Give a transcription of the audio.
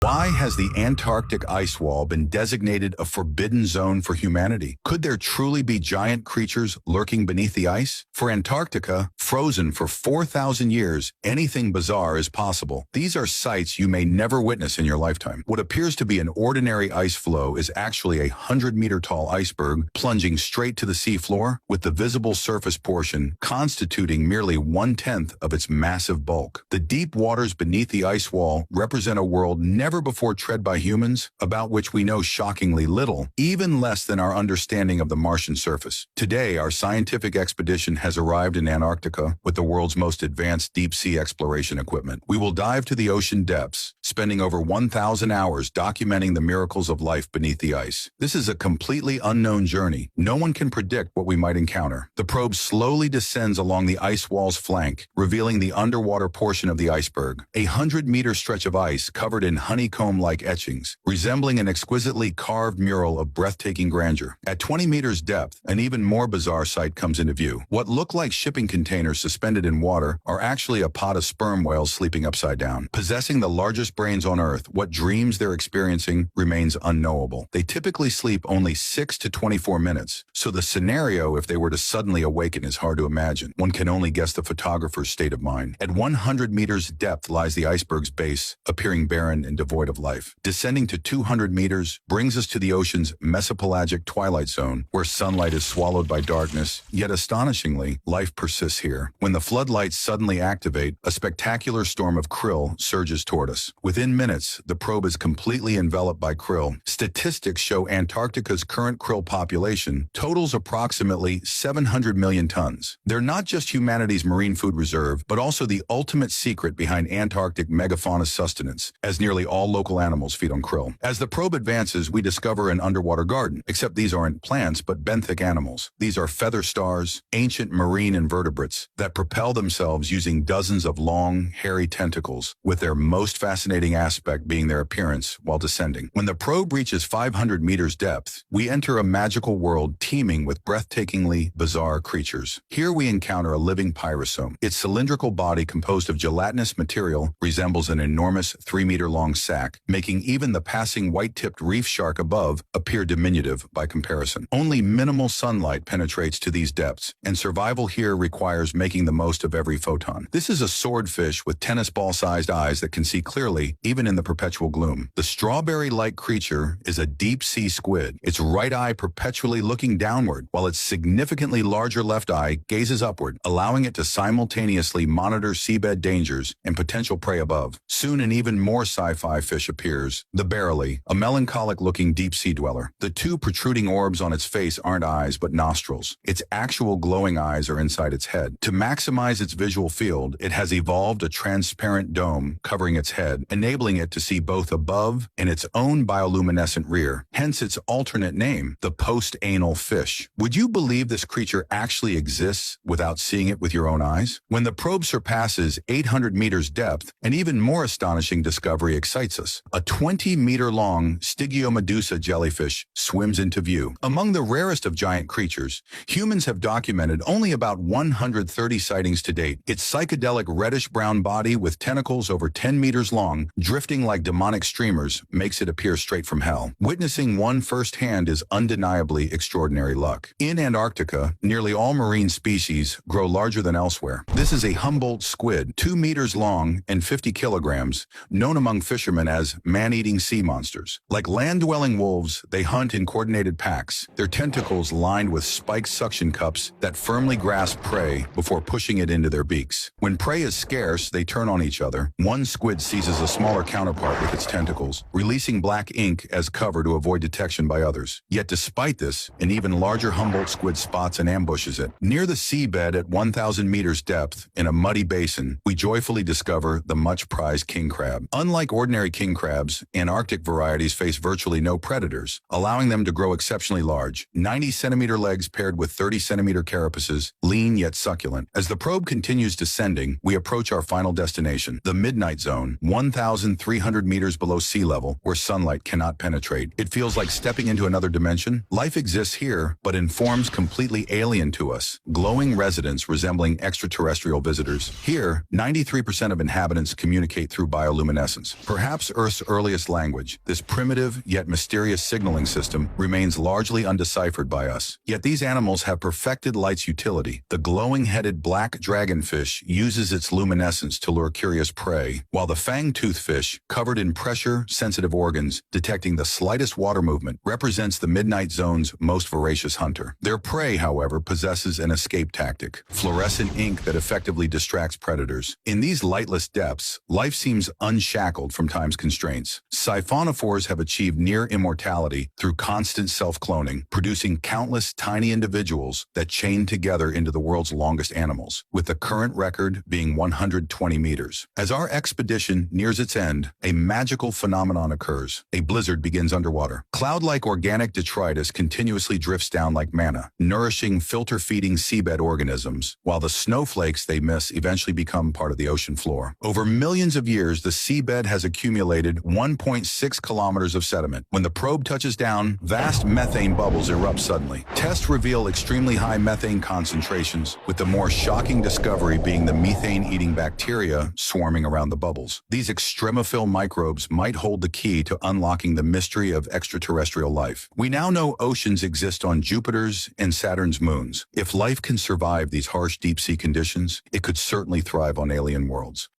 Why has the Antarctic ice wall been designated a forbidden zone for humanity? Could there truly be giant creatures lurking beneath the ice? For Antarctica, frozen for 4,000 years, anything bizarre is possible. These are sights you may never witness in your lifetime. What appears to be an ordinary ice floe is actually a 100-meter-tall iceberg plunging straight to the seafloor, with the visible surface portion constituting merely 1/10 of its massive bulk. The deep waters beneath the ice wall represent a world never before tread by humans, about which we know shockingly little, even less than our understanding of the Martian surface. Today, our scientific expedition has arrived in Antarctica with the world's most advanced deep-sea exploration equipment. We will dive to the ocean depths, spending over 1,000 hours documenting the miracles of life beneath the ice. This is a completely unknown journey. No one can predict what we might encounter. The probe slowly descends along the ice wall's flank, revealing the underwater portion of the iceberg, a 100-meter stretch of ice covered in honeycomb-like etchings, resembling an exquisitely carved mural of breathtaking grandeur. At 20 meters depth, an even more bizarre sight comes into view. What look like shipping containers suspended in water are actually a pod of sperm whales sleeping upside down. Possessing the largest brains on Earth, what dreams they're experiencing remains unknowable. They typically sleep only 6 to 24 minutes, so the scenario if they were to suddenly awaken is hard to imagine. One can only guess the photographer's state of mind. At 100 meters depth lies the iceberg's base, appearing barren and devoid of life. Descending to 200 meters brings us to the ocean's mesopelagic twilight zone, where sunlight is swallowed by darkness, yet astonishingly, life persists here. When the floodlights suddenly activate, a spectacular storm of krill surges toward us. Within minutes, the probe is completely enveloped by krill. Statistics show Antarctica's current krill population totals approximately 700 million tons. They're not just humanity's marine food reserve, but also the ultimate secret behind Antarctic megafauna sustenance, as nearly all local animals feed on krill. As the probe advances, we discover an underwater garden, except these aren't plants, but benthic animals. These are feather stars, ancient marine invertebrates that propel themselves using dozens of long, hairy tentacles, with their most fascinating aspect being their appearance while descending. When the probe reaches 500 meters depth, we enter a magical world teeming with breathtakingly bizarre creatures. Here we encounter a living pyrosome. Its cylindrical body, composed of gelatinous material, resembles an enormous 3-meter-long sac, making even the passing white-tipped reef shark above appear diminutive by comparison. Only minimal sunlight penetrates to these depths, and survival here requires making the most of every photon. This is a swordfish with tennis ball-sized eyes that can see clearly, even in the perpetual gloom. The strawberry-like creature is a deep-sea squid, its right eye perpetually looking downward, while its significantly larger left eye gazes upward, allowing it to simultaneously monitor seabed dangers and potential prey above. Soon an even more sci-fi fish appears, the barrelly, a melancholic-looking deep-sea dweller. The two protruding orbs on its face aren't eyes but nostrils. Its actual glowing eyes are inside its head. To maximize its visual field, it has evolved a transparent dome covering its head, enabling it to see both above and its own bioluminescent rear, hence its alternate name, the post-anal fish. Would you believe this creature actually exists without seeing it with your own eyes? When the probe surpasses 800 meters depth, an even more astonishing discovery excites us. A 20-meter-long Stygiomedusa jellyfish swims into view. Among the rarest of giant creatures, humans have documented only about 130 sightings to date. Its psychedelic reddish-brown body with tentacles over 10 meters long, drifting like demonic streamers, makes it appear straight from hell. Witnessing one firsthand is undeniably extraordinary luck. In Antarctica, nearly all marine species grow larger than elsewhere. This is a Humboldt squid, 2 meters long and 50 kilograms, known among fishermen as man-eating sea monsters. Like land-dwelling wolves, they hunt in coordinated packs, their tentacles lined with spiked suction cups that firmly grasp prey before pushing it into their beaks. When prey is scarce, they turn on each other. One squid seizes a smaller counterpart with its tentacles, releasing black ink as cover to avoid detection by others. Yet despite this, an even larger Humboldt squid spots and ambushes it. Near the seabed at 1,000 meters depth, in a muddy basin, we joyfully discover the much-prized king crab. Unlike ordinary king crabs, Antarctic varieties face virtually no predators, allowing them to grow exceptionally large. 90-centimeter legs paired with 30-centimeter carapaces, lean yet succulent. As the probe continues descending, we approach our final destination, the Midnight Zone, 1,300 meters below sea level, where sunlight cannot penetrate. It feels like stepping into another dimension. Life exists here, but in forms completely alien to us, glowing residents resembling extraterrestrial visitors. Here, 93% of inhabitants communicate through bioluminescence. Perhaps Perhaps Earth's earliest language, this primitive yet mysterious signaling system remains largely undeciphered by us. Yet these animals have perfected light's utility. The glowing-headed black dragonfish uses its luminescence to lure curious prey, while the fang-toothed fish, covered in pressure-sensitive organs detecting the slightest water movement, represents the midnight zone's most voracious hunter. Their prey, however, possesses an escape tactic, fluorescent ink that effectively distracts predators. In these lightless depths, life seems unshackled from time's constraints. Siphonophores have achieved near immortality through constant self-cloning, producing countless tiny individuals that chain together into the world's longest animals, with the current record being 120 meters. As our expedition nears its end, a magical phenomenon occurs. A blizzard begins underwater. Cloud-like organic detritus continuously drifts down like manna, nourishing filter-feeding seabed organisms, while the snowflakes they miss eventually become part of the ocean floor. Over millions of years, the seabed has accumulated 1.6 kilometers of sediment. When the probe touches down, vast methane bubbles erupt suddenly. Tests reveal extremely high methane concentrations, with the more shocking discovery being the methane-eating bacteria swarming around the bubbles. These extremophile microbes might hold the key to unlocking the mystery of extraterrestrial life. We now know oceans exist on Jupiter's and Saturn's moons. If life can survive these harsh deep-sea conditions, it could certainly thrive on alien worlds.